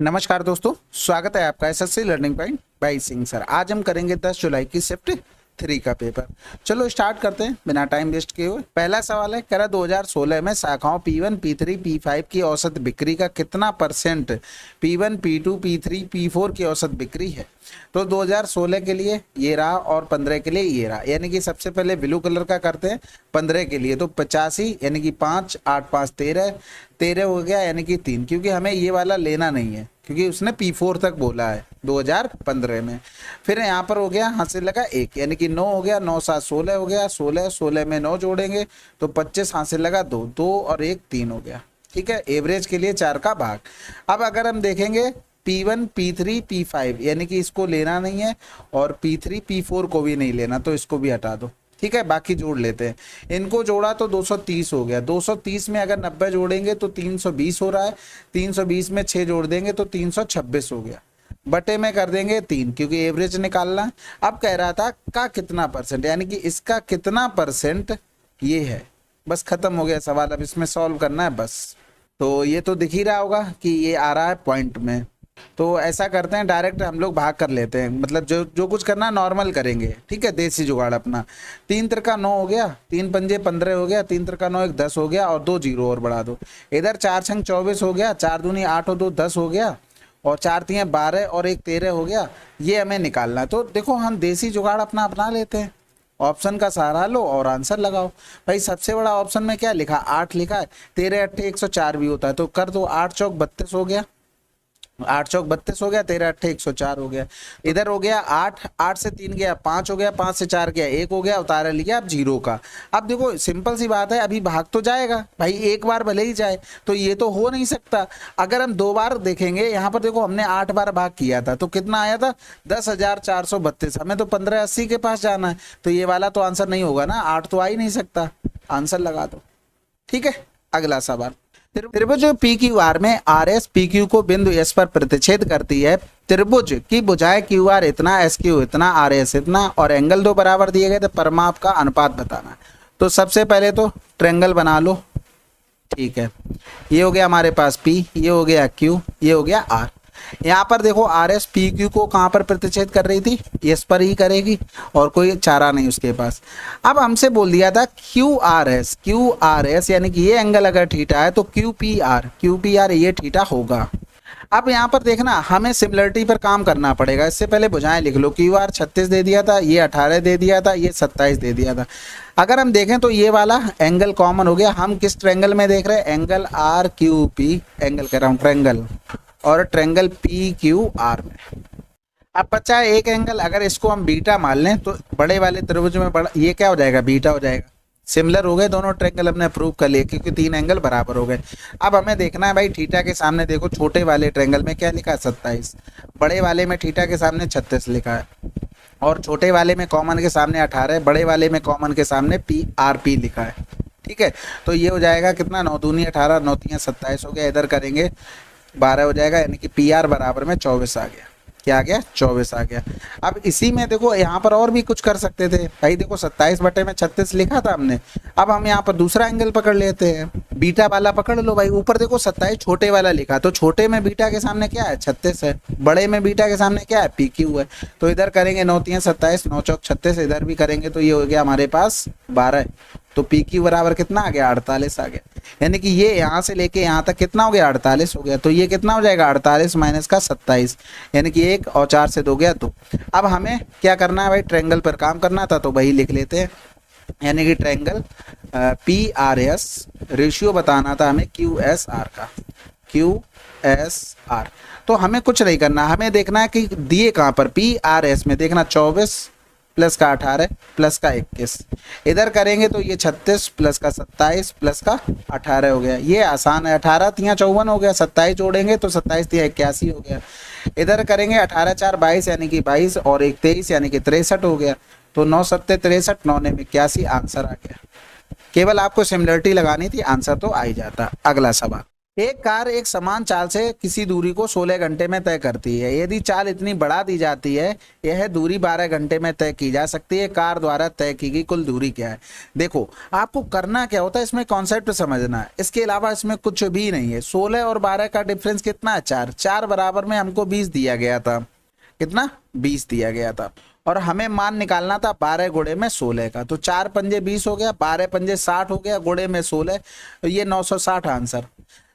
नमस्कार दोस्तों, स्वागत है आपका SSC learning point by Singh sir. आज हम करेंगे 10 जुलाई की शिफ्ट 3 का पेपर। चलो स्टार्ट करते हैं बिना टाइम वेस्ट किए हुए। पहला सवाल है, कह 2016 में शाखाओं P1, P3, P5 की औसत बिक्री का कितना percent P1, P2, P3, P4 की औसत बिक्री है। तो 2016 के लिए ये रहा और 15 के लिए ये रहा, यानी कि सबसे पहले ब्लू कलर का करते हैं। 15 के लिए तो 85 यानी कि 5, 8, 5, 13, 13 हो गया यानी कि 3, क्योंकि हमें ये वाला लेना नहीं है क्योंकि उसने P4 तक बोला है 2015 में। फिर यहाँ पर हो गया हाथ लगा 1 यानी कि 9 हो गया, 9, 7, 16 हो गया, 16, 16 में 9 जोड़ेंगे तो 25, हाथ लगा 2, 2 और 1, 3 हो गया। ठीक है, एवरेज के लिए 4 का भाग। अब अगर हम देखेंगे P1, P3, P5 यानी कि इसको लेना नहीं है और P3, P4 को भी नहीं लेना, तो इसको भी हटा दो। ठीक है, बाकी जोड़ लेते हैं। इनको जोड़ा तो 230 हो गया। 230 में अगर 90 जोड़ेंगे तो 320 हो रहा है। 320 में 6 जोड़ देंगे तो 326 हो गया। बटे में कर देंगे 3 क्योंकि एवरेज निकालना है। अब कह रहा था का कितना परसेंट, यानी कि इसका कितना परसेंट ये है। बस खत्म हो गया सवाल, अब इसमें सॉल्व करना है बस। तो ये तो दिख ही रहा होगा कि ये आ रहा है पॉइंट में। तो ऐसा करते हैं, डायरेक्ट हम लोग भाग कर लेते हैं, मतलब जो कुछ करना नॉर्मल करेंगे। ठीक है, देसी जुगाड़ अपना। 3 त्रिका 9 हो गया, 3 पंजे 15 हो गया, 3 त्रिका 9, 1 10 हो गया और 2 जीरो और बढ़ा दो। इधर 4 छंग 24 हो गया, 4 दूनी 8 और 2 10 हो गया और 4 तियां 12 और 1 13 हो गया। ये हमें निकालना है। तो देखो हम देसी जुगाड़ अपना लेते हैं, ऑप्शन का सहारा लो और आंसर लगाओ। भाई सबसे बड़ा ऑप्शन में क्या लिखा, 8 लिखा है। 13 8 104 भी होता है, तो कर दो। 8 चौक 32 हो गया, 8 चौक 32 हो गया, 13 8 104 हो गया। इधर हो गया 8, 8 से 3 गया 5 हो गया, 5 से 4 गया 1 हो गया, उतारा लिया अब 0 का। अब देखो सिंपल सी बात है, अभी भाग तो जाएगा भाई, एक बार भले ही जाए, तो ये तो हो नहीं सकता। अगर हम 2 बार देखेंगे, यहाँ पर देखो हमने 8 बार भाग किया था तो कितना आया था 10,432। हमें तो 1580 के पास जाना है, तो ये वाला तो आंसर नहीं होगा ना, 8 तो आ ही नहीं सकता। आंसर लगा दो। ठीक है, अगला सवाल। त्रिभुज पी क्यू आर में आर एस पी क्यू को बिंदु एस पर प्रतिच्छेद करती है। त्रिभुज की भुजाएं क्यू आर इतना, एस क्यू इतना, आर एस इतना और एंगल 2 बराबर दिए गए थे, परिमाप का अनुपात बताना। तो सबसे पहले तो ट्रायंगल बना लो। ठीक है, ये हो गया हमारे पास P, ये हो गया Q, ये हो गया R। यहाँ पर देखो आर एस पी क्यू को कहाँ पर प्रतिच्छेद कर रही थी, एस पर ही करेगी और कोई चारा नहीं उसके पास। अब हमसे बोल दिया था क्यू आर एस यानी कि ये एंगल अगर थीटा है तो क्यू पी आर ये थीटा होगा। अब यहाँ पर देखना हमें सिमिलरिटी पर काम करना पड़ेगा। इससे पहले भुजाएं लिख लो। क्यू आर 36 दे दिया था, ये 18 दे दिया था, ये 27 दे दिया था। अगर हम देखें तो ये वाला एंगल कॉमन हो गया। हम किस ट्रायंगल में देख रहे हैं, angle R Q P, angle कह रहा हूँ ट्रायंगल, और ट्रायंगल पी क्यू आर में। अब बचा है एक एंगल, अगर इसको हम बीटा मान लें तो बड़े वाले त्रिभुज में बड़ा ये क्या हो जाएगा, बीटा हो जाएगा। सिमिलर हो गए दोनों ट्रायंगल, हमने प्रूव कर लिए क्योंकि 3 एंगल बराबर हो गए। अब हमें देखना है भाई थीटा के सामने देखो, छोटे वाले ट्रायंगल में क्या लिखा है 27, बड़े वाले में थीटा के सामने 36 लिखा है और छोटे वाले में कॉमन के सामने 18, बड़े वाले में कॉमन के सामने पी आर पी लिखा है। ठीक है, तो ये हो जाएगा कितना, 9 दूनी 18, 9 तियां 27 हो गया। इधर करेंगे 12 हो जाएगा, यानी कि पी आर बराबर में 24 आ गया। क्या आ गया, 24 आ गया। अब इसी में देखो यहाँ पर और भी कुछ कर सकते थे भाई। देखो 27 बटे में 36 लिखा था हमने। अब हम यहाँ पर दूसरा एंगल पकड़ लेते हैं, बीटा वाला पकड़ लो भाई। ऊपर देखो 27 छोटे वाला लिखा, तो छोटे में बीटा के सामने क्या है 36 है, बड़े में बीटा के सामने क्या है पी क्यू है। तो इधर करेंगे 9 तियां 27, 9 चौक 36, इधर भी करेंगे तो ये हो गया हमारे पास 12। तो पी क्यू बराबर कितना आ गया, 48 आ गया। यानी कि ये यहाँ से लेके यहाँ तक कितना हो गया, 48 हो गया। तो ये कितना हो जाएगा, 48 माइनस का 27, यानी कि 1 और 4 से 2 गया 2। अब हमें क्या करना है भाई, ट्रायंगल पर काम करना था, तो वही लिख लेते हैं। यानी कि triangle P R S, ratio बताना था हमें क्यू एस आर का, क्यू एस आर। तो हमें कुछ नहीं करना, हमें देखना है कि दिए कहाँ पर, पी आर एस में देखना 24 प्लस का 18 प्लस का 21, इधर करेंगे तो ये 36 प्लस का 27 प्लस का 18 हो गया। ये आसान है, 18 तियां 54 हो गया, 27 जोड़ेंगे तो 27 तियां 81 हो गया। इधर करेंगे 18 4 22 यानी कि 22 और 1 23 यानी कि 63 हो गया। तो 9 7 63, 9 ने 81, आंसर आ गया। केवल आपको सिमिलरिटी लगानी थी, आंसर तो आ ही जाता। अगला सवाल। एक कार एक समान चाल से किसी दूरी को 16 घंटे में तय करती है। यदि चाल इतनी बढ़ा दी जाती है, यह दूरी 12 घंटे में तय की जा सकती है। कार द्वारा तय की गई कुल दूरी क्या है? देखो, आपको करना क्या होता है, इसमें कॉन्सेप्ट समझना है, इसके अलावा इसमें कुछ भी नहीं है। 16 और 12 का डिफरेंस कितना है? 4। 4 बराबर में हमको 20 दिया गया था। कितना? 20 दिया गया था। और हमें मान निकालना था 12 गुणे में 16 का। तो 4 पंजे 20 हो गया, 12 पंजे 60 हो गया, गुणे में 16, तो ये 960 आंसर।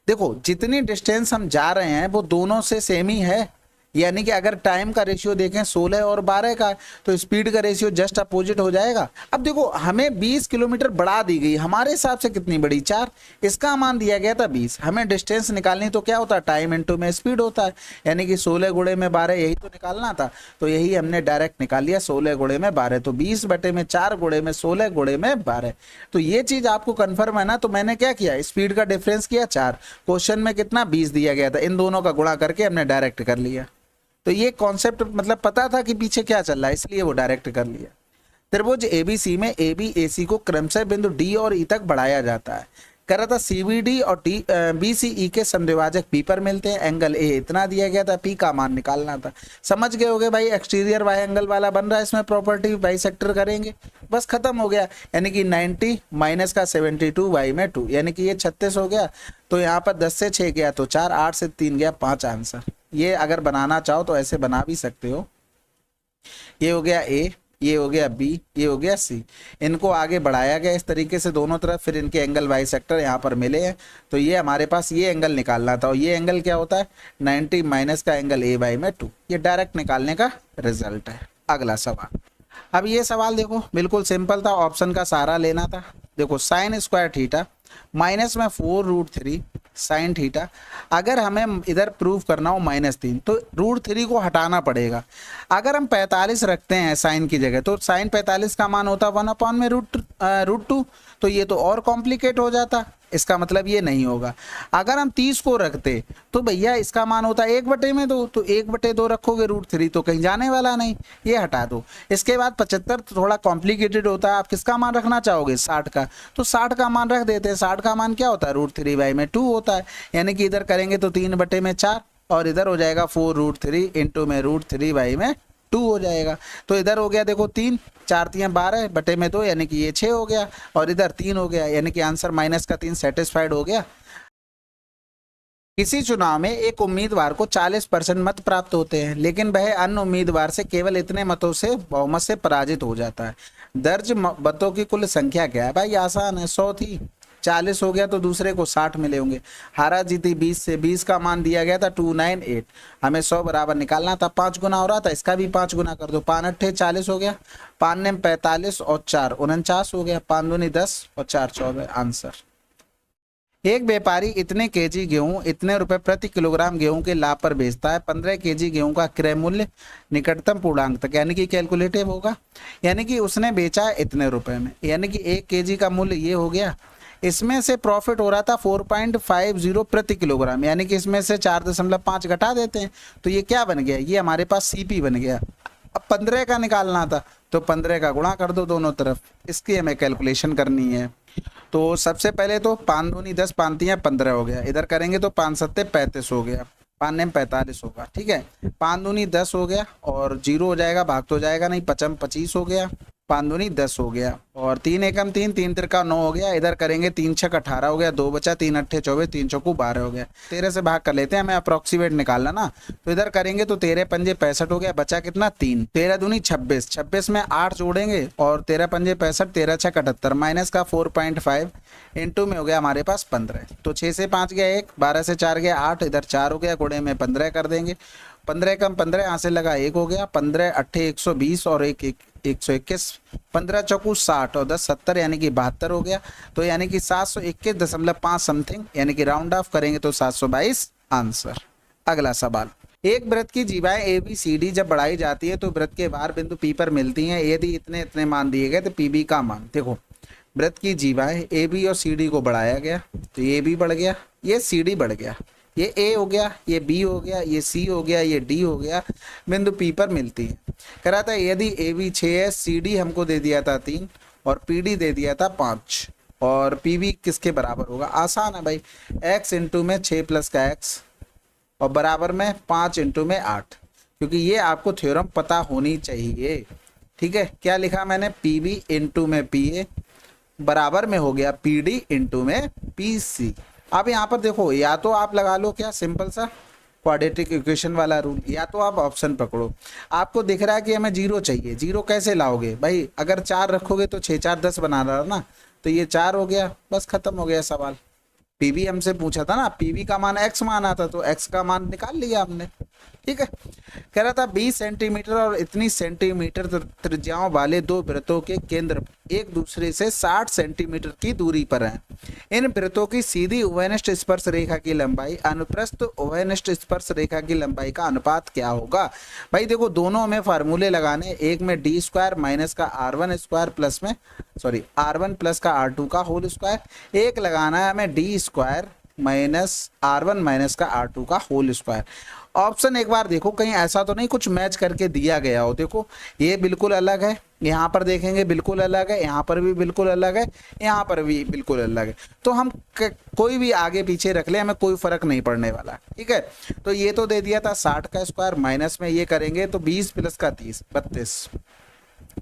देखो, जितनी डिस्टेंस हम जा रहे हैं वो दोनों से सेम ही है, यानी कि अगर टाइम का रेशियो देखें 16 और 12 का, तो स्पीड का रेशियो जस्ट अपोजिट हो जाएगा। अब देखो, हमें 20 किलोमीटर बढ़ा दी गई, हमारे हिसाब से कितनी बड़ी? 4। इसका मान दिया गया था 20। हमें डिस्टेंस निकालनी तो क्या होता है? टाइम इनटू में स्पीड होता है, यानी कि 16 गुणे में 12, यही तो निकालना था। तो यही हमने डायरेक्ट निकाल लिया, 16 गुणे में 12। तो 20 बटे में 4 गुणे में 16 गुणे में 12। तो ये चीज आपको कंफर्म है ना? तो मैंने क्या किया, स्पीड का डिफरेंस किया 4। क्वेश्चन में कितना? 20 दिया गया था, इन दोनों का गुणा करके हमने डायरेक्ट कर लिया। तो ये कॉन्सेप्ट मतलब पता था कि पीछे क्या चल रहा है, इसलिए वो डायरेक्ट कर लिया। त्रिभुज एबीसी में एबी एसी को क्रमशः बिंदु डी और ई तक बढ़ाया जाता है। कह रहा था सीबीडी और डी बीसीई के समद्विभाजक पी पर मिलते हैं। एंगल ए इतना दिया गया था, पी का मान निकालना था। समझ गए होगे भाई, एक्सटीरियर वाई एंगल वाला बन रहा है, इसमें प्रॉपर्टी बाइसेक्टर करेंगे, बस खत्म हो गया। यानी कि 90 माइनस का 72 वाई में 2, यानी कि ये 36 हो गया। तो यहाँ पर 10 से 6 गया तो 4, 8 से 3 गया 5 आंसर। ये अगर बनाना चाहो तो ऐसे बना भी सकते हो। ये हो गया ए, ये हो गया बी, ये हो गया सी। इनको आगे बढ़ाया गया इस तरीके से दोनों तरफ, फिर इनके एंगल बाइसेक्टर यहाँ पर मिले हैं। तो ये हमारे पास ये एंगल निकालना था, और ये एंगल क्या होता है? 90 माइनस का एंगल ए बाई में 2। ये डायरेक्ट निकालने का रिजल्ट है। अगला सवाल। अब ये सवाल देखो बिल्कुल सिंपल था, ऑप्शन का सहारा लेना था। देखो, साइन स्क्वायर थीटा माइनस में 4√3 साइन थीटा। अगर हमें इधर प्रूव करना हो -3, तो √3 को हटाना पड़ेगा। अगर हम 45 रखते हैं साइन की जगह, तो साइन 45 का मान होता 1 में √2, तो ये तो और कॉम्प्लिकेट हो जाता। इसका मतलब ये नहीं होगा। अगर हम 30 को रखते तो भैया इसका मान होता 1/2, तो 1/2 रखोगे, √3 तो कहीं जाने वाला नहीं, ये हटा दो। इसके बाद 75 थोड़ा कॉम्प्लिकेटेड होता है। आप किसका मान रखना चाहोगे? 60 का, तो 60 का मान रख देते हैं। 60 का मान क्या होता है? √3 बाई में 2 होता है, यानी कि इधर करेंगे तो 3/4, और इधर हो जाएगा 4√3 इंटू में √3 बाई में 2 हो जाएगा। तो इधर हो गया देखो 3, 4 3 12 बटे में 2, यानी कि ये 6 हो गया, और इधर 3 हो गया, यानी कि आंसर -3 सेटिस्फाइड हो गया। किसी चुनाव में एक उम्मीदवार को 40% मत प्राप्त होते हैं, लेकिन वह अन्य उम्मीदवार से केवल इतने मतों से बहुमत से पराजित हो जाता है। दर्ज मतों की कुल संख्या क्या है? भाई आसान है, 100 थी, 40 हो गया तो दूसरे को 60 मिले होंगे। हारा जीती 20 से, 20 का मान दिया गया था 298। हमें 100 बराबर निकालना था, 5 गुना हो रहा था, इसका भी 5 गुना कर दो। 5 8 40 हो गया, 5 9 45 और 4 49 हो गया, 5 दूनी 10 और 4 14 आंसर। एक व्यापारी इतने केजी गेहूं इतने रुपए प्रति किलोग्राम गेहूं के लाभ पर बेचता है। 15 केजी गेहूं का क्रय मूल्य निकटतम पूर्णांक तक, यानी कि कैलकुलेटिव होगा, यानी कि उसने बेचा है इतने रुपए में, यानी कि 1 केजी का मूल्य ये हो गया। इसमें से प्रॉफिट हो रहा था 4.50 प्रति किलोग्राम, यानी कि इसमें से 4.5 घटा देते हैं, तो ये क्या बन गया? ये हमारे पास सीपी बन गया। अब 15 का निकालना था, तो 15 का गुणा कर दो दोनों तरफ, इसकी हमें कैलकुलेशन करनी है। तो सबसे पहले तो 5 दूनी 10, 5 तियां 15 हो गया, इधर करेंगे तो 5 सत्ते 35 हो गया, 5 नेम 45 होगा, ठीक है। 5 दूनी 10 हो गया, और 0 हो जाएगा, भाग तो जाएगा नहीं, 5 25 हो गया, 5 दूनी 10 हो गया, और 3 एकम 3, 3 तिरका 9 हो गया। इधर करेंगे 3 छक 18 हो गया, 2 बचा, 3 अट्ठे 24, 3 चौकू 12 हो गया। 13 से भाग कर लेते हैं, हमें अप्रोक्सीमेट निकालना ना। तो इधर करेंगे तो 13 पंजे 65 हो गया, बचा कितना? 3। 13 दूनी 26, 26 में 8 जोड़ेंगे, और 13 पंजे 65, 13 छक 78, माइनस का 4.5 इंटू में हो गया हमारे पास 15। तो 6 से 5 गया 1, 12 से 4 गया 8, इधर 4 हो गया, गुणे में 15 कर देंगे। 15 कम 15 यहाँ से लगा 1 हो गया, 15 अट्ठे 120 और 1 121, 15 चौकू 60 और 10 70, यानी कि 72 हो गया। तो यानी कि 721.5 समथिंग, यानी कि राउंड ऑफ करेंगे तो 722 आंसर। अगला सवाल। एक वृत्त की जीवाएं ए बी सी डी जब बढ़ाई जाती है तो वृत्त के बाहर बिंदु पी पर मिलती हैं। यदि इतने इतने मान दिए गए तो पी बी का मान। देखो, वृत्त की जीवाएं ए बी और सी डी को बढ़ाया गया, तो ये बी बढ़ गया, ये सी डी बढ़ गया, ये ए हो गया, ये बी हो गया, ये सी हो गया, ये डी हो गया, बिंदु पी पर मिलती है। कह रहा था यदि ए बी 6 है, सी डी हमको दे दिया था 3 और पी डी दे दिया था 5, और पीवी किसके बराबर होगा, आसान है भाई, x इंटू में 6 प्लस का x और बराबर में 5 इंटू में 8, क्योंकि ये आपको थ्योरम पता होनी चाहिए। ठीक है, क्या लिखा मैंने, पीवी इंटू में पीए बराबर में हो गया पीडी इंटू में पीसी। अब यहाँ पर देखो, या तो आप लगा लो क्या सिंपल सा क्वाड्रेटिक इक्वेशन वाला रूल, या तो आप ऑप्शन पकड़ो। आपको दिख रहा है कि हमें जीरो चाहिए, जीरो कैसे लाओगे भाई, अगर 4 रखोगे तो 6 4 10 बना रहा ना, तो ये 4 हो गया, बस खत्म हो गया सवाल। पीवी हमसे पूछा था ना, पीवी का मान x मान आता, तो x का मान निकाल लिया हमने। ठीक है, कह रहा था 20 सेंटीमीटर और इतनी सेंटीमीटर त्रिज्याओं वाले दो वृत्तों के केंद्र एक दूसरे से 60 सेंटीमीटर की दूरी पर हैं। इन वृत्तों की सीधी उभयनिष्ठ स्पर्श रेखा की लंबाई अनुप्रस्थ उभयनिष्ठ स्पर्श रेखा की लंबाई का अनुपात क्या होगा। भाई देखो, दोनों में फार्मूले लगाने, एक में डी स्क्वायर माइनस का R1 स्क्वायर प्लस में R1 प्लस का R2 का होल स्क्वायर, एक लगाना है हमें D square minus R1 minus का R2 का होल स्क्वायर। ऑप्शन एक बार देखो, कहीं ऐसा तो नहीं कुछ मैच करके दिया गया हो। देखो ये बिल्कुल अलग है, यहाँ पर देखेंगे बिल्कुल अलग है, यहाँ पर भी बिल्कुल अलग है, यहाँ पर भी बिल्कुल अलग है, तो हम कोई भी आगे पीछे रख ले, हमें कोई फर्क नहीं पड़ने वाला। ठीक है, तो ये तो दे दिया था 60 का स्क्वायर, माइनस में ये करेंगे तो 20 प्लस का 30 32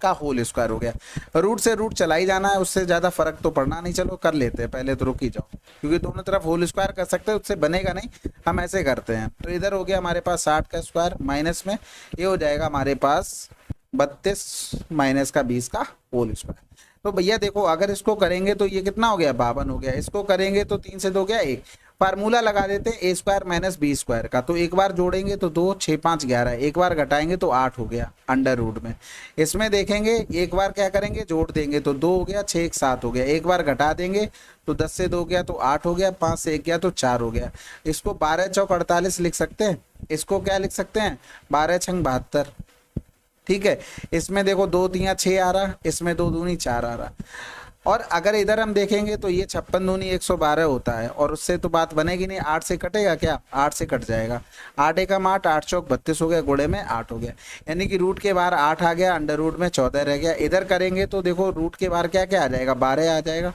का होल स्क्वायर हो गया। रूट से रूट चला ही जाना है, उससे ज़्यादा फर्क तो पड़ना नहीं। चलो कर लेते हैं, पहले तो रुक ही जाओ, क्योंकि दोनों तरफ होल स्क्वायर कर सकते हैं, उससे बनेगा नहीं, हम ऐसे करते हैं। तो इधर हो गया हमारे पास 60 का स्क्वायर, माइनस में ये हो जाएगा हमारे पास 32 माइनस का 20 का होल स्क्वायर। तो भैया देखो, अगर इसको करेंगे तो ये कितना हो गया, 52 हो गया, इसको करेंगे तो 3 से 2 गया 1, फार्मूला लगा देते हैं ए स्क्वायर माइनस बी स्क्वायर का। तो एक बार जोड़ेंगे तो 2 6 5 11, एक बार घटाएंगे तो 8 हो गया अंडर रूट में। इसमें देखेंगे एक बार क्या करेंगे, जोड़ देंगे तो 2 हो गया, 6 1 7 हो गया, एक बार घटा देंगे तो 10 से 2 गया तो 8 हो गया, 5 से 1 गया तो 4 हो गया। इसको 12 चौक 48 लिख सकते हैं, इसको क्या लिख सकते हैं 12 छंग 72। ठीक है, इसमें देखो 2 3 6 आ रहा, इसमें 2 दूनी 4 आ रहा, और अगर इधर हम देखेंगे तो ये 56 दूनी 112 होता है, और उससे तो बात बनेगी नहीं, 8 से कटेगा क्या, 8 से कट जाएगा, 8 एकम 8, 8 चौक 32 हो गया, गुणे में 8 हो गया, यानी कि रूट के बाहर 8 आ गया, अंडर रूट में 14 रह गया। इधर करेंगे तो देखो रूट के बाहर क्या क्या आ जाएगा, 12 आ जाएगा,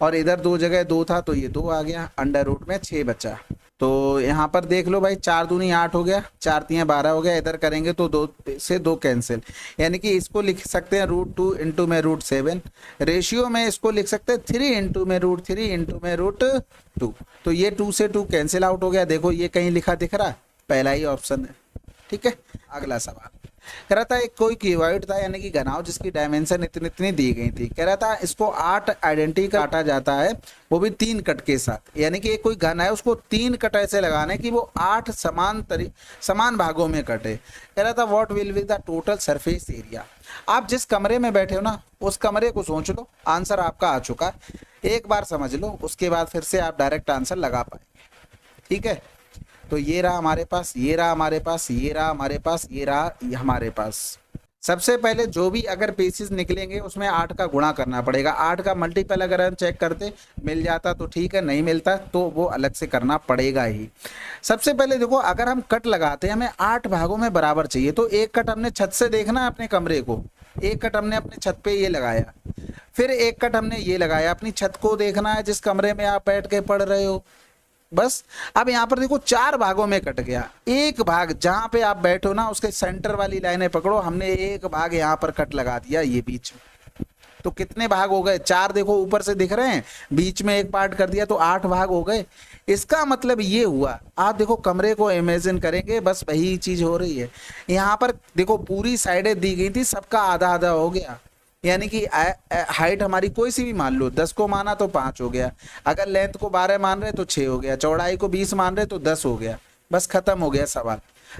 और इधर 2 जगह 2 था तो ये 2 आ गया, अंडर रूट में 6 बचा। तो यहाँ पर देख लो भाई, 4 दूनी 8 हो गया, 4 3 12 हो गया, इधर करेंगे तो 2 से 2 कैंसिल, यानी कि इसको लिख सकते हैं √2 इंटू में √7। रेशियो में इसको लिख सकते हैं 3 इंटू में √3 इंटू में √2। तो ये 2 से 2 कैंसिल आउट हो गया। देखो ये कहीं लिखा दिख रहा है, पहला ही ऑप्शन है। ठीक है, अगला सवाल कह रहा था एक कोई क्यूबॉइड था, यानी कि घनाव जिसकी डायमेंशन इतनी इतनी दी गई थी। कह रहा था इसको 8 आइडेंटिटी काटा जाता है, वो भी 3 कट के साथ, यानी कि कोई घन है उसको 3 कट ऐसे लगाने कि वो 8 समान भागों में कटे। कह रहा था what will be the total surface area. आप जिस कमरे में बैठे हो ना, उस कमरे को सोच लो, आंसर आपका आ चुका है, एक बार समझ लो, उसके बाद फिर से आप डायरेक्ट आंसर लगा पाएंगे। ठीक है, तो ये रहा हमारे पास, ये रहा हमारे पास, ये रहा हमारे पास, ये रहा हमारे पास। सबसे पहले जो भी अगर पीसेस निकलेंगे उसमें 8 का गुणा करना पड़ेगा। 8 का मल्टीपल अगर हम चेक करते मिल जाता तो ठीक है, नहीं मिलता तो वो अलग से करना पड़ेगा ही। सबसे पहले देखो, अगर हम कट लगाते हैं, हमें 8 भागों में बराबर चाहिए, तो एक कट हमने छत से देखना है अपने कमरे को, एक कट हमने अपने छत पे ये लगाया, फिर एक कट हमने ये लगाया, अपनी छत को देखना है जिस कमरे में आप बैठ के पढ़ रहे हो। बस अब यहाँ पर देखो 4 भागों में कट गया। एक भाग जहां पे आप बैठो ना, उसके सेंटर वाली लाइनें पकड़ो, हमने एक भाग यहाँ पर कट लगा दिया, ये बीच में, तो कितने भाग हो गए 4। देखो ऊपर से दिख रहे हैं, बीच में एक पार्ट कर दिया तो 8 भाग हो गए। इसका मतलब ये हुआ, आप देखो कमरे को इमेजिन करेंगे, बस वही चीज हो रही है। यहाँ पर देखो पूरी साइडें दी गई थी, सबका आधा आधा हो गया, यानी कि हाइट हमारी कोई सी भी मान लो, 10 को माना तो 5 हो गया, अगर लेंथ को 12 मान रहे तो 6 हो गया, चौड़ाई को 20 मान रहे तो 10 हो गया, बस खत्म हो गया सवाल।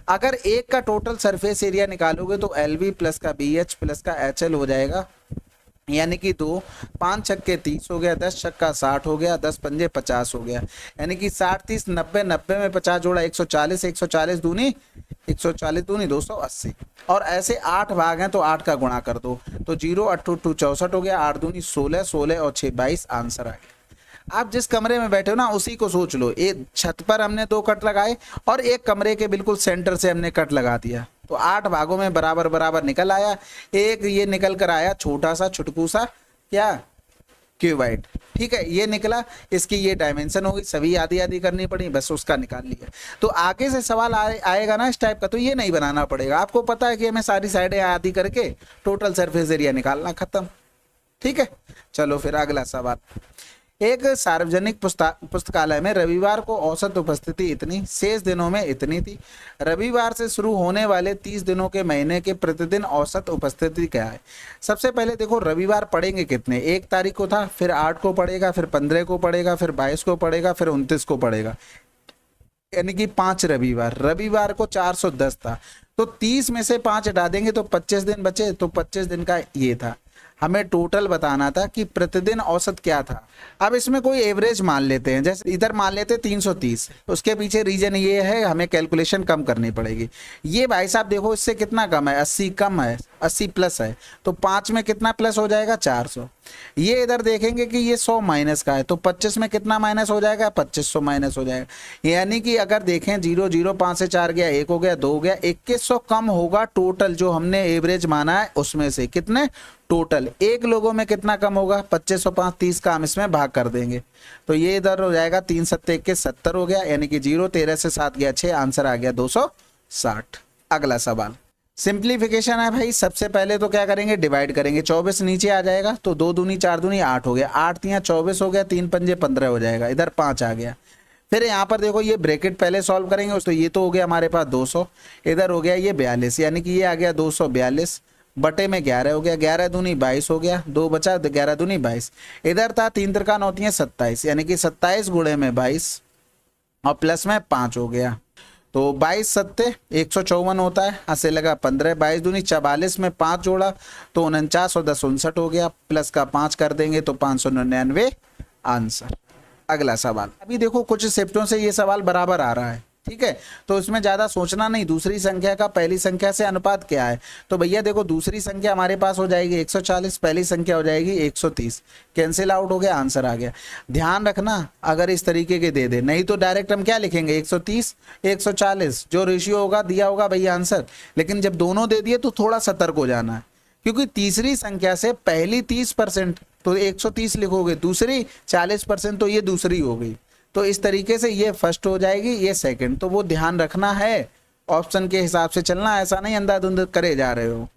अगर एक का टोटल सरफेस एरिया निकालोगे तो LV प्लस का BH प्लस का HL हो जाएगा, यानी कि 2 5 छक्के 30 हो गया, 10 छक्का 60 हो गया, 10 पंजे 50 हो गया, यानी कि 60 30 90 90 में 50 जोड़ा 140, 140 दूनी 140 दूनी 280, और ऐसे 8 भाग हैं तो 8 का गुणा कर दो, तो 0 8 2 64 हो गया, 8 दूनी 16, 16 और 6 22, आंसर आ गया। आप जिस कमरे में बैठे हो ना, उसी को सोच लो, एक छत पर हमने 2 कट लगाए और एक कमरे के बिल्कुल सेंटर से हमने कट लगा दिया, तो 8 भागों में बराबर बराबर निकल आया। एक ये निकल कर आया छोटा सा छुटकू सा क्या क्यूबाइड। ठीक है, ये निकला, इसकी ये डायमेंशन होगी, सभी आधी आधी करनी पड़ी, बस उसका निकाल लिया। तो आगे से सवाल आएगा ना इस टाइप का, तो ये नहीं बनाना पड़ेगा, आपको पता है कि हमें सारी साइडें आधी करके टोटल सरफेस एरिया निकालना, खत्म। ठीक है, चलो फिर अगला सवाल। एक सार्वजनिक पुस्तकालय में रविवार को औसत उपस्थिति इतनी, शेष दिनों में इतनी थी। रविवार से शुरू होने वाले 30 दिनों के महीने के प्रतिदिन औसत उपस्थिति क्या है? सबसे पहले देखो रविवार पढ़ेंगे कितने, 1 तारीख को था, फिर 8 को पढ़ेगा, फिर 15 को पढ़ेगा, फिर 22 को पढ़ेगा, फिर 29 को पढ़ेगा, यानी कि 5 रविवार। रविवार को 410 था, तो 30 में से 5 हटा देंगे तो 25 दिन बचे, तो 25 दिन का ये था। हमें टोटल बताना था कि प्रतिदिन औसत क्या था। अब इसमें कोई एवरेज मान लेते हैं, जैसे इधर मान लेते हैं 330, उसके पीछे रीजन ये है हमें कैलकुलेशन कम करनी पड़ेगी। ये भाई साहब देखो इससे कितना कम है, 80 कम है, 80 प्लस है, तो 5 में कितना प्लस हो जाएगा, 400। ये इधर देखेंगे कि ये 100 माइनस का है, तो 25 में कितना माइनस हो जाएगा, 2500 माइनस हो जाएगा। यानी कि अगर देखें 0 0 5 से 4 गया, 1 हो गया, 2 हो गया, 2100 कम होगा टोटल जो हमने एवरेज माना है उसमें से। कितने टोटल? एक लोगों में कितना कम होगा, 2500 5 30 का हम इसमें भाग कर देंगे, तो ये इधर हो जाएगा 3 7 21 70 हो गया, यानी कि 0 13 से 7 गया 6, आंसर आ गया 260। अगला सवाल सिंप्लीफिकेशन है भाई। सबसे पहले तो क्या करेंगे, डिवाइड करेंगे, 24 नीचे आ जाएगा, तो 2 दूनी 4 दूनी 8 हो गया, 8 तियां 24 हो गया, 3 पंजे 15 हो जाएगा, इधर 5 आ गया। फिर यहाँ पर देखो ये ब्रैकेट पहले सॉल्व करेंगे, तो ये तो हो गया हमारे पास 200, इधर हो गया ये 42, यानी कि ये आ गया 242 बटे में 11 हो गया, 11 दूनी 22 हो गया, 2 बचा, 11 दूनी 22। इधर था 3 त्रिका 9 तियां 27, यानी कि 27 गुणे में 22 और प्लस में 5 हो गया, तो 22 सत्ते 154 होता है, ऐसे लगा 15, 22 दूनी 44 में 5 जोड़ा तो 49 और 10 59 हो गया, प्लस का 5 कर देंगे तो 599 आंसर। अगला सवाल, अभी देखो कुछ शिफ्टों से ये सवाल बराबर आ रहा है, ठीक है, तो इसमें ज्यादा सोचना नहीं, दूसरी संख्या का पहली संख्या से अनुपात क्या है, तो भैया देखो दूसरी संख्या हमारे पास हो जाएगी 140, पहली संख्या हो जाएगी 130, कैंसिल आउट हो गया, आंसर आ गया। ध्यान रखना अगर इस तरीके के दे दे, नहीं तो डायरेक्ट हम क्या लिखेंगे 130 140 जो रेशियो होगा दिया होगा भैया आंसर, लेकिन जब दोनों दे दिए तो थोड़ा सतर्क हो जाना है, क्योंकि तीसरी संख्या से पहली 30% तो 130 लिखोगे, दूसरी 40% तो ये दूसरी हो गई, तो इस तरीके से ये फर्स्ट हो जाएगी, ये सेकंड, तो वो ध्यान रखना है, ऑप्शन के हिसाब से चलना, ऐसा नहीं अंधाधुंध करे जा रहे हो।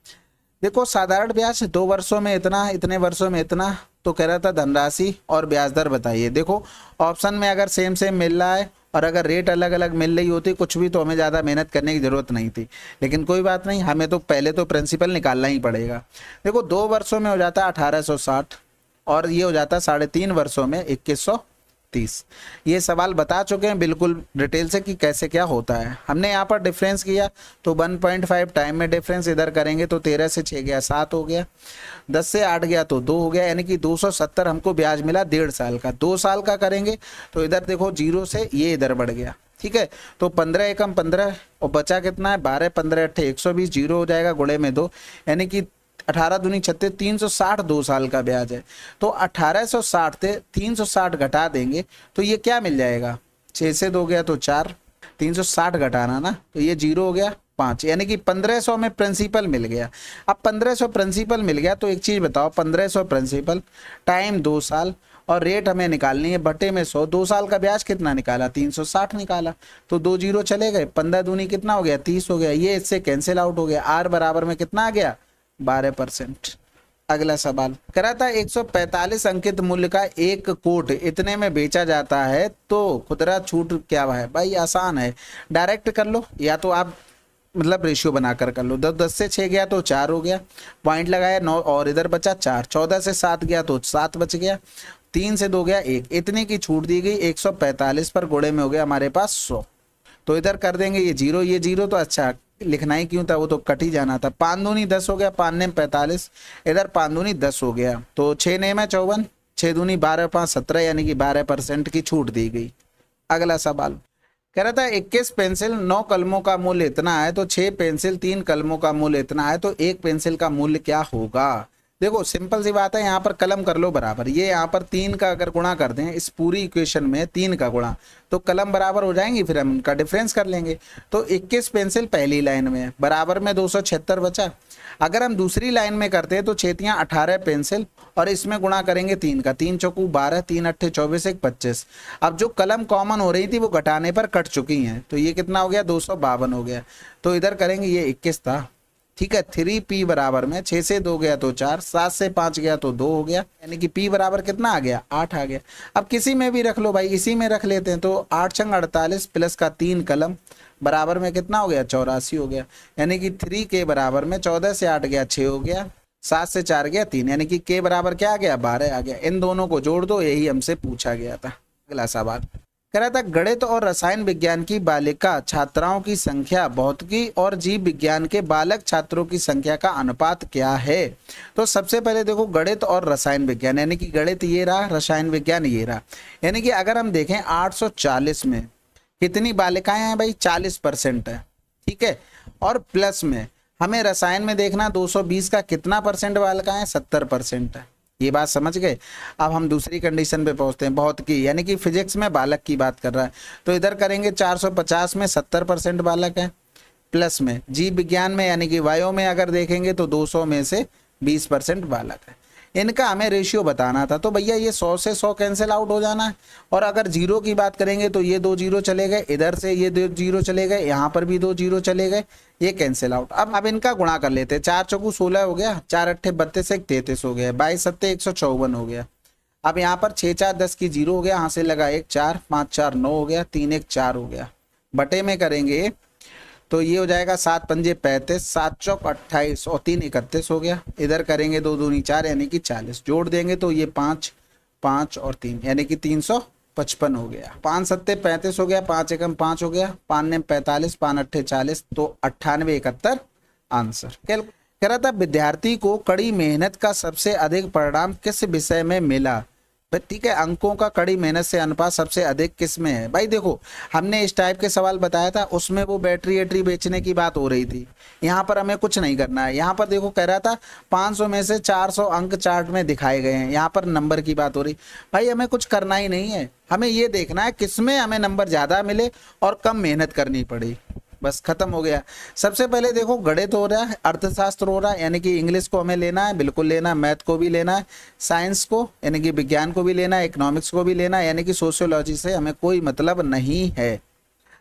देखो साधारण ब्याज 2 वर्षों में इतना, इतने वर्षों में इतना, तो कह रहा था धनराशि और ब्याज दर बताइए। देखो ऑप्शन में अगर सेम सेम मिल रहा है और अगर रेट अलग अलग मिल रही होती कुछ भी, तो हमें ज़्यादा मेहनत करने की जरूरत नहीं थी, लेकिन कोई बात नहीं, हमें तो पहले तो प्रिंसिपल निकालना ही पड़ेगा। देखो 2 वर्षों में हो जाता है 1860 और ये हो जाता है 3.5 वर्षों में 2130। ये सवाल बता चुके हैं बिल्कुल डिटेल से कि कैसे क्या होता है। हमने यहाँ पर डिफरेंस किया तो 1.5 टाइम में डिफरेंस, इधर करेंगे तो 13 से 6 गया 7 हो गया, 10 से 8 गया तो 2 हो गया, यानी कि 270 हमको ब्याज मिला 1.5 साल का। 2 साल का करेंगे तो इधर देखो 0 से ये इधर बढ़ गया, ठीक है, तो 15 एकम 15 और बचा कितना है 12, 15 8 120, 0 हो जाएगा गुणे में 2, यानी कि 18 दूनी 36, 360 2 साल का ब्याज है। तो 1860 से 360 घटा देंगे तो ये क्या मिल जाएगा, 6 से 2 गया तो 4, 360 घटाना ना, तो ये 0 हो गया 5, यानी कि 1500 में प्रिंसिपल मिल गया। अब 1500 प्रिंसिपल मिल गया तो एक चीज बताओ, 1500 प्रिंसिपल टाइम 2 साल और रेट हमें निकालनी है बटे में 100, 2 साल का ब्याज कितना निकाला 360 निकाला, तो 2 0 चले गए, 15 दूनी कितना हो गया 30 हो गया, ये इससे कैंसिल आउट हो गया, आर बराबर में कितना आ गया 12%। अगला सवाल करा था 145 अंकित मूल्य का एक कोट इतने में बेचा जाता है तो खुदरा छूट क्या है? भाई आसान है, डायरेक्ट कर लो, या तो आप मतलब रेशियो बनाकर कर लो। 10 से 6 गया तो 4 हो गया, पॉइंट लगाया 9 और इधर बचा 4, 14 से 7 गया तो 7 बच गया, 3 से 2 गया 1, इतने की छूट दी गई 145 पर, गुणे में हो गया हमारे पास 100, तो इधर कर देंगे ये 0 ये 0, तो अच्छा लिखना ही क्यों था, वो तो कट ही जाना था। 5 दूनी 10 हो गया, 5 नेम 45, इधर 5 दूनी 10 हो गया, तो 6 नेम है 54, 6 दूनी 12 5 17, यानी कि 12% की छूट दी गई। अगला सवाल कह रहा था 21 पेंसिल 9 कलमों का मूल्य इतना है, तो 6 पेंसिल 3 कलमों का मूल्य इतना है, तो 1 पेंसिल का मूल्य क्या होगा? देखो सिंपल सी बात है, यहाँ पर कलम कर लो बराबर, ये यहाँ पर 3 का अगर गुणा कर दें इस पूरी इक्वेशन में 3 का गुणा, तो कलम बराबर हो जाएंगी, फिर हम उनका डिफरेंस कर लेंगे। तो 21 पेंसिल पहली लाइन में है, बराबर में 276 बचा। अगर हम दूसरी लाइन में करते हैं तो छेतियाँ 18 पेंसिल और इसमें गुणा करेंगे 3 का, 3 चौकू 12, 3 अट्ठे 24, 1 25। अब जो कलम कॉमन हो रही थी वो घटाने पर कट चुकी हैं, तो ये कितना हो गया 252 हो गया। तो इधर करेंगे, ये 21 था, ठीक है। 3p बराबर में 6 से 2 गया तो 4, 7 से 5 गया तो 2 हो गया, यानी कि p बराबर कितना आ गया 8 आ गया। अब किसी में भी रख लो भाई, इसी में रख लेते हैं, तो 8 छंग 48 प्लस का 3 कलम बराबर में कितना हो गया 84 हो गया, यानी कि 3 के बराबर में 14 से 8 गया 6 हो गया, 7 से 4 गया 3, यानी कि k बराबर क्या आ गया 12 आ गया। इन दोनों को जोड़ दो, यही हमसे पूछा गया था। अगला सवाल कह रहा था गणित और रसायन विज्ञान की बालिका छात्राओं की संख्या भौतिकी और जीव विज्ञान के बालक छात्रों की संख्या का अनुपात क्या है। तो सबसे पहले देखो गणित और रसायन विज्ञान, यानी कि गणित ये रहा, रसायन विज्ञान ये रहा, यानी कि अगर हम देखें 840 में कितनी बालिकाएं हैं भाई 40% है, ठीक है। और प्लस में हमें रसायन में देखना 220 का कितना परसेंट बालिकाएं 70% है, ये बात समझ गए। अब हम दूसरी कंडीशन पे पहुंचते हैं, भौतिकी यानी कि फिजिक्स में बालक की बात कर रहा है, तो इधर करेंगे 450 में 70% बालक है, प्लस में जीव विज्ञान में यानी कि वायु में अगर देखेंगे तो 200 में से 20% बालक है। इनका हमें रेशियो बताना था, तो भैया ये 100 से 100 कैंसिल आउट हो जाना है। और अगर जीरो की बात करेंगे तो ये 2 जीरो चले गए, इधर से ये 2 जीरो चले गए, यहाँ पर भी 2 जीरो चले गए, ये कैंसिल आउट। अब इनका गुणा कर लेते हैं, 4 चौकू 16 हो गया, 4 अट्ठे 32, 1 33 हो गया, 22 सत्ते 154 हो गया। अब यहाँ पर 6 4 10 की जीरो हो गया, यहाँ से लगा 1 4, 5 4 9 हो गया, 3 1 4 हो गया। बटे में करेंगे तो ये हो जाएगा 7 पंजे 35, 7 चौक 28 और 3 31 हो गया। इधर करेंगे 2 दूनी 4 यानी कि 40, जोड़ देंगे तो ये 5 5 और 3 यानी कि 355 हो गया। 5 सत्ते 35 हो गया, 5 एकम 5 हो गया, 5 ने 45, 5 अट्ठे 40, तो 98 71 आंसर। कह रहा था विद्यार्थी को कड़ी मेहनत का सबसे अधिक परिणाम किस विषय में मिला। ठीक है, अंकों का कड़ी मेहनत से अनुपात सबसे अधिक किस में है। भाई देखो हमने इस टाइप के सवाल बताया था, उसमें वो बैटरी बेचने की बात हो रही थी, यहाँ पर हमें कुछ नहीं करना है। यहाँ पर देखो कह रहा था 500 में से 400 अंक चार्ट में दिखाए गए हैं, यहाँ पर नंबर की बात हो रही। भाई हमें कुछ करना ही नहीं है, हमें ये देखना है किसमें हमें नंबर ज़्यादा मिले और कम मेहनत करनी पड़ी, बस खत्म हो गया। सबसे पहले देखो गणित हो रहा है, अर्थशास्त्र हो रहा है, यानी कि इंग्लिश को हमें लेना है, बिल्कुल लेना है, मैथ को भी लेना है, साइंस को यानी कि विज्ञान को भी लेना है, इकोनॉमिक्स को भी लेना है, यानी कि सोशियोलॉजी से हमें कोई मतलब नहीं है।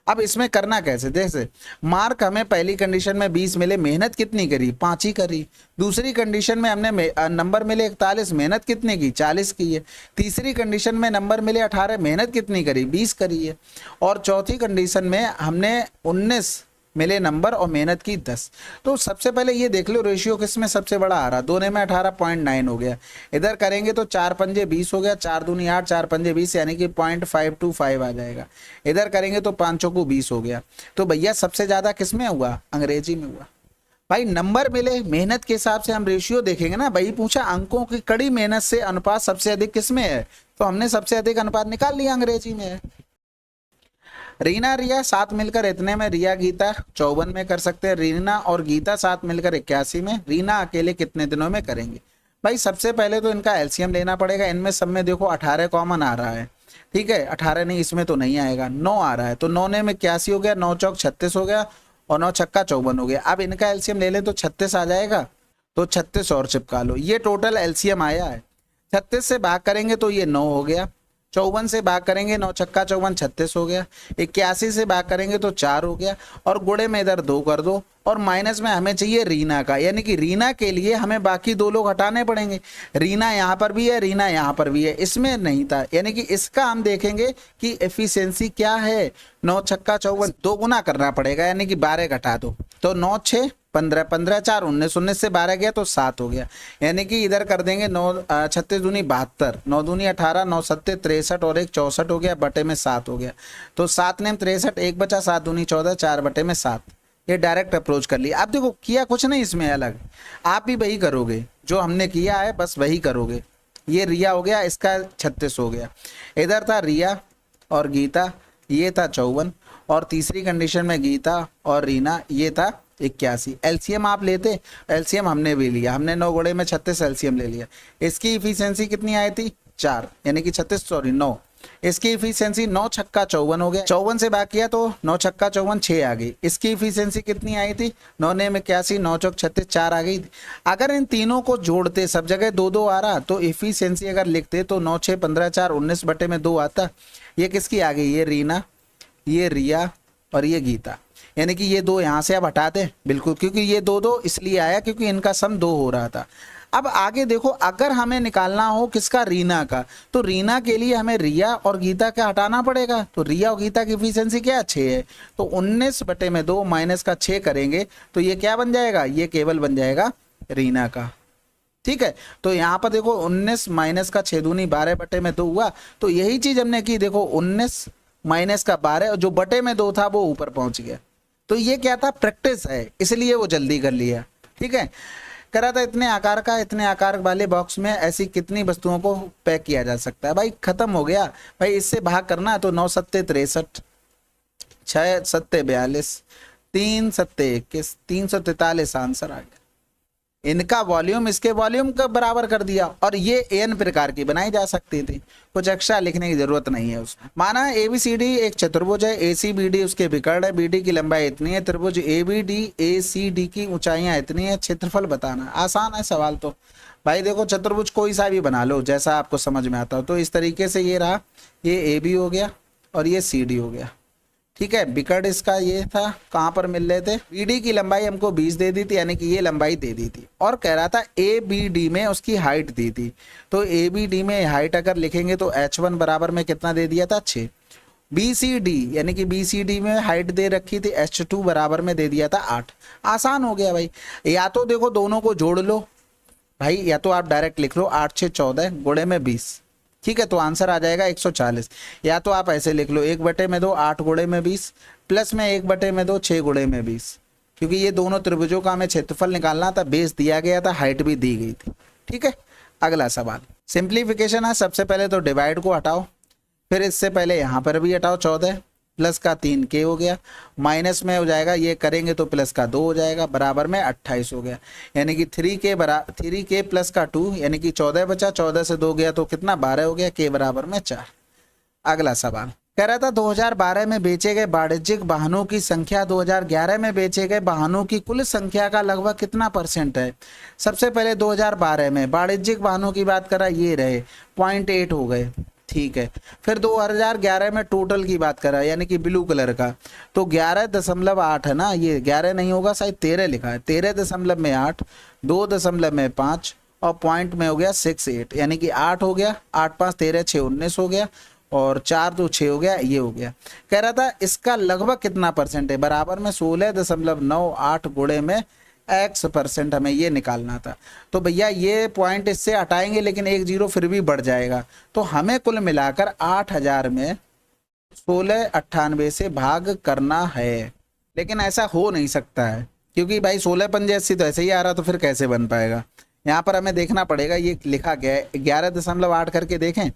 अब इसमें करना कैसे, जैसे मार्क हमें पहली कंडीशन में 20 मिले, मेहनत कितनी करी 5 ही करी। दूसरी कंडीशन में हमने नंबर मिले 41, मेहनत कितनी की 40 की है। तीसरी कंडीशन में नंबर मिले 18, मेहनत कितनी करी 20 करी है। और चौथी कंडीशन में हमने 19 मिले नंबर और मेहनत की 10। तो सबसे पहले ये देख लो रेशियो किस में सबसे बड़ा आ रहा, दोनों में 18.9 हो गया। इधर करेंगे तो 4 पंजे 20 हो गया, 4 दूनी 8, 4 पंजे 20 यानी कि 0.525 आ जाएगा। इधर करेंगे तो 5 चौकू 20 हो गया। तो भैया सबसे ज्यादा किस में हुआ, अंग्रेजी में हुआ। भाई नंबर मिले मेहनत के हिसाब से हम रेशियो देखेंगे ना, भाई पूछा अंकों की कड़ी मेहनत से अनुपात सबसे अधिक किस में है, तो हमने सबसे अधिक अनुपात निकाल लिया, अंग्रेजी में है। रीना रिया साथ मिलकर इतने में, रिया गीता 54 में कर सकते हैं, रीना और गीता साथ मिलकर 81 में, रीना अकेले कितने दिनों में करेंगे। भाई सबसे पहले तो इनका एलसीएम लेना पड़ेगा। इनमें सब में देखो 18 कॉमन आ रहा है, ठीक है, 18 नहीं इसमें तो नहीं आएगा, 9 आ रहा है, तो 9 ने में 81 हो गया, 9 चौक 36 हो गया और 9 छक्का 54 हो गया। अब इनका एलसीएम ले लें तो 36 आ जाएगा, तो 36 और चिपका लो, ये टोटल एलसीएम आया है। 36 से भाग करेंगे तो ये 9 हो गया, 54 से भाग करेंगे 9 छक्का 54 36 हो गया, 81 से भाग करेंगे तो 4 हो गया, और गुणे में इधर 2 कर दो, और माइनस में हमें चाहिए रीना का, यानी कि रीना के लिए हमें बाकी 2 लोग हटाने पड़ेंगे। रीना यहाँ पर भी है, रीना यहाँ पर भी है, इसमें नहीं था, यानी कि इसका हम देखेंगे कि एफिशिएंसी क्या है। 9 छक्का 54 2 गुना करना पड़ेगा, यानी कि 12 घटा दो, तो 9 6 15, 15 4 19, 19 से 12 गया तो 7 हो गया, यानी कि इधर कर देंगे 9 36 दूनी 72, 9 दूनी 18, 9 सत्ते 63 और 1 64 हो गया, बटे में 7 हो गया, तो 7 ने 63, 1 बचा, 7 दूनी 14, 4 बटे में 7। ये डायरेक्ट अप्रोच कर लिया। आप देखो किया कुछ नहीं इसमें अलग, आप भी वही करोगे जो हमने किया है, बस वही करोगे। ये रिया हो गया, इसका 36 हो गया, इधर था रिया और गीता, ये था 54, और तीसरी कंडीशन में गीता और रीना, ये था 81। एलसीएम आप लेते, एलसीएम हमने भी लिया, हमने 9 गुणे में 36 एलसीएम ले लिया। इसकी इफिशियंसी कितनी आई थी 4, यानी कि 36 सॉरी 9। इसकी इफिशियंसी 9 छक्का 54 हो गया, 54 से बाकी किया तो 9 छक्का 54 6 आ गई। इसकी इफिशियंसी कितनी आई थी 9 ने 81, 9 चौक 36 4 आ गई। अगर इन तीनों को जोड़ते, सब जगह 2 2 आ रहा, तो इफिशियंसी अगर लिखते तो 9 6 15 4 19 बटे में 2 आता। ये किसकी आ गई, ये रीना, ये रिया और ये गीता, यानी कि ये 2 यहाँ से अब हटा दें बिल्कुल, क्योंकि ये 2 2 इसलिए आया क्योंकि इनका सम 2 हो रहा था। अब आगे देखो, अगर हमें निकालना हो किसका, रीना का, तो रीना के लिए हमें रिया और गीता का हटाना पड़ेगा। तो रिया और गीता की एफिशिएंसी क्या 6 है, तो 19 बटे में 2 माइनस का 6 करेंगे तो ये क्या बन जाएगा, ये केवल बन जाएगा रीना का। ठीक है, तो यहाँ पर देखो 19 माइनस का 6 दूनी 12 बटे में 2 हुआ। तो यही चीज हमने की, देखो 19 माइनस का 12, जो बटे में 2 था वो ऊपर पहुंच गया। तो ये क्या था, प्रैक्टिस है, इसलिए वो जल्दी कर लिया। ठीक है, करा था इतने आकार का, इतने आकार वाले बॉक्स में ऐसी कितनी वस्तुओं को पैक किया जा सकता है। भाई खत्म हो गया, भाई इससे भाग करना है तो 9 सत्ते 63, 6 सत्ते 42, 3 सत्ते 21, 343 आंसर आ गया। इनका वॉल्यूम इसके वॉल्यूम का बराबर कर दिया, और ये एन प्रकार की बनाई जा सकती थी, कुछ एक्स्ट्रा लिखने की जरूरत नहीं है उसमें। माना एबीसीडी एक चतुर्भुज है, एसीबीडी उसके विकर्ण है, बीडी की लंबाई इतनी है, त्रिभुज एबीडी एसीडी की ऊंचाइयां इतनी है, क्षेत्रफल बताना। आसान है सवाल तो भाई, देखो चतुर्भुज कोई सा भी बना लो जैसा आपको समझ में आता हो। तो इस तरीके से ये रहा, ये ए बी हो गया और ये सी डी हो गया। ठीक है, विकर्ण इसका ये था, कहाँ पर मिल रहे थे, बीडी की लंबाई हमको 20 दे दी थी, यानी कि ये लंबाई दे दी थी, और कह रहा था ए बी डी में उसकी हाइट दी थी। तो ए बी डी में हाइट अगर लिखेंगे तो h1 बराबर में कितना दे दिया था 6। बी सी डी यानी कि बी सी डी में हाइट दे रखी थी h2 बराबर में दे दिया था 8। आसान हो गया भाई, या तो देखो दोनों को जोड़ लो भाई, या तो आप डायरेक्ट लिख लो 8 6 14 गुणे में 20। ठीक है, तो आंसर आ जाएगा 140। या तो आप ऐसे लिख लो 1 बटे में 2 8 गुणे में 20 प्लस में 1 बटे में 2 6 गुणे में 20, क्योंकि ये दोनों त्रिभुजों का हमें क्षेत्रफल निकालना था, बेस दिया गया था, हाइट भी दी गई थी। ठीक है, अगला सवाल सिंप्लीफिकेशन है। सबसे पहले तो डिवाइड को हटाओ, फिर इससे पहले यहाँ पर भी हटाओ, 14 प्लस का 3 के हो गया, माइनस में हो जाएगा, ये करेंगे तो प्लस का 2 हो जाएगा, बराबर में 28 हो गया, यानी कि 3 के प्लस का 2 यानी कि 14 बचा, 14 से 2 गया तो कितना 12 हो गया, के बराबर में 4। अगला सवाल कह रहा था 2012 में बेचे गए वाणिज्यिक वाहनों की संख्या 2011 में बेचे गए वाहनों की कुल संख्या का लगभग कितना % है। सबसे पहले 2012 में वाणिज्यिक वाहनों की बात करा, ये रहे 0.8 हो गए। ठीक है, फिर 2011 में टोटल की बात करा, यानी कि ब्लू कलर का, तो 11.8 है ना, ये 11 नहीं होगा, शायद 13 लिखा है, 13.8, 2.5 और पॉइंट में हो गया 68, यानी कि 8 हो गया, 8 5 13 6 19 हो गया, और 4 2 6 हो गया, ये हो गया। कह रहा था इसका लगभग कितना % है, बराबर में 16.98 गुणे में x% हमें ये निकालना था। तो भैया ये पॉइंट इससे हटाएंगे, लेकिन 1 0 फिर भी बढ़ जाएगा, तो हमें कुल मिलाकर 8000 में 1698 से भाग करना है। लेकिन ऐसा हो नहीं सकता है, क्योंकि भाई 16 पंजे 80 तो ऐसे ही आ रहा, तो फिर कैसे बन पाएगा। यहाँ पर हमें देखना पड़ेगा, ये लिखा गया है 11.8 करके देखें,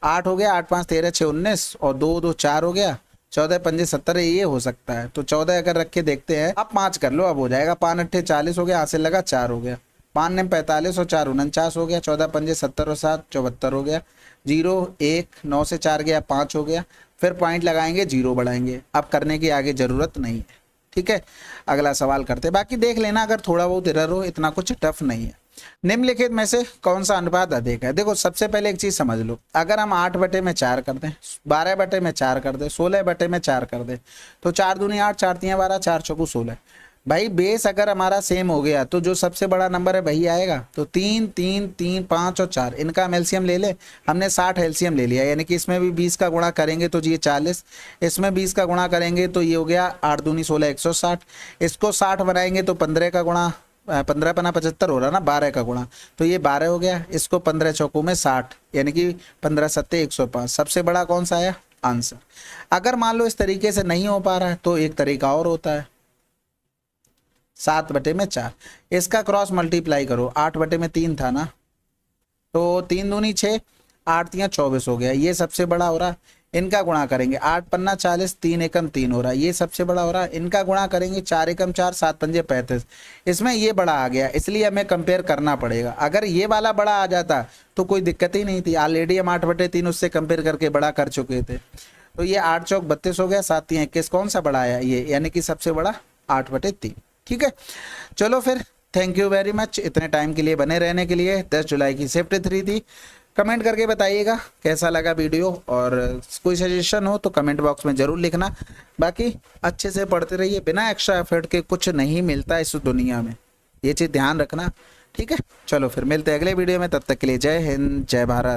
8 हो गया, 8 5 13 6 19 और 2 2 4 हो गया, 14 पंजे 70, ये हो सकता है। तो 14 अगर रख के देखते हैं, आप 5 कर लो, अब हो जाएगा, 5 8 40 हो गया, हाथ से लगा 4 हो गया, 5 9 45 और 4 49 हो गया, 14 पंजे 70 और 7 74 हो गया, 0 1 9 से 4 गया 5 हो गया, फिर पॉइंट लगाएंगे 0 बढ़ाएंगे, अब करने की आगे जरूरत नहीं है। ठीक है, अगला सवाल करते, बाकी देख लेना अगर थोड़ा बहुत एरर हो, इतना कुछ टफ नहीं है। निम्नलिखित में से कौन सा अनुपात अधिक है। देखो सबसे पहले एक चीज समझ लो, अगर हम 8 बटे में 4 कर दें, 12 बटे में 4 कर दें, 16 बटे में 4 कर दें, तो 4 दूनी 8, 4 3 12, 4 चौकू 16। भाई बेस अगर हमारा सेम हो गया तो जो सबसे बड़ा नंबर है वही आएगा। तो 3 3 3 5 और 4, इनका हम एलसीएम ले ले, हमने 60 एलसीएम ले लिया, यानी कि इसमें भी 20 का गुणा करेंगे तो ये 40, इसमें 20 का गुणा करेंगे तो ये हो गया 8 दूनी 16 160, इसको 60 बनाएंगे तो 15 का गुणा, 15 पना 75 हो रहा ना, 12 का गुणा, तो ये 12 हो गया, इसको 15 चौकों में 60, यानी कि 15 सत्ते 105। सबसे बड़ा कौन सा आया आंसर। अगर मान लो इस तरीके से नहीं हो पा रहा है तो एक तरीका और होता है, 7 बटे में 4, इसका क्रॉस मल्टीप्लाई करो, 8 बटे में 3 था ना, तो 3 दूनी 6, 8 या 24 हो गया, ये सबसे बड़ा हो रहा। इनका गुणा करेंगे, 8 पन्ना 40, 3 एकम 3 हो रहा, ये सबसे बड़ा हो रहा। इनका गुणा करेंगे, 4 एकम 4, 7 पंजे 35, इसमें ये बड़ा आ गया, इसलिए हमें कंपेयर करना पड़ेगा। अगर ये वाला बड़ा आ जाता तो कोई दिक्कत ही नहीं थी, ऑलरेडी हम 8/3 उससे कंपेयर करके बड़ा कर चुके थे। तो ये 8 चौक 32 हो गया, 7 3 21, कौन सा बड़ा आया ये, यानी कि सबसे बड़ा 8/3। ठीक है, चलो फिर थैंक यू वेरी मच इतने टाइम के लिए बने रहने के लिए। 10 जुलाई की शिफ्ट 3 थी। कमेंट करके बताइएगा कैसा लगा वीडियो, और कोई सजेशन हो तो कमेंट बॉक्स में ज़रूर लिखना। बाकी अच्छे से पढ़ते रहिए, बिना एक्स्ट्रा एफर्ट के कुछ नहीं मिलता इस दुनिया में, ये चीज़ ध्यान रखना। ठीक है, चलो फिर मिलते हैं अगले वीडियो में, तब तक के लिए जय हिंद जय भारत।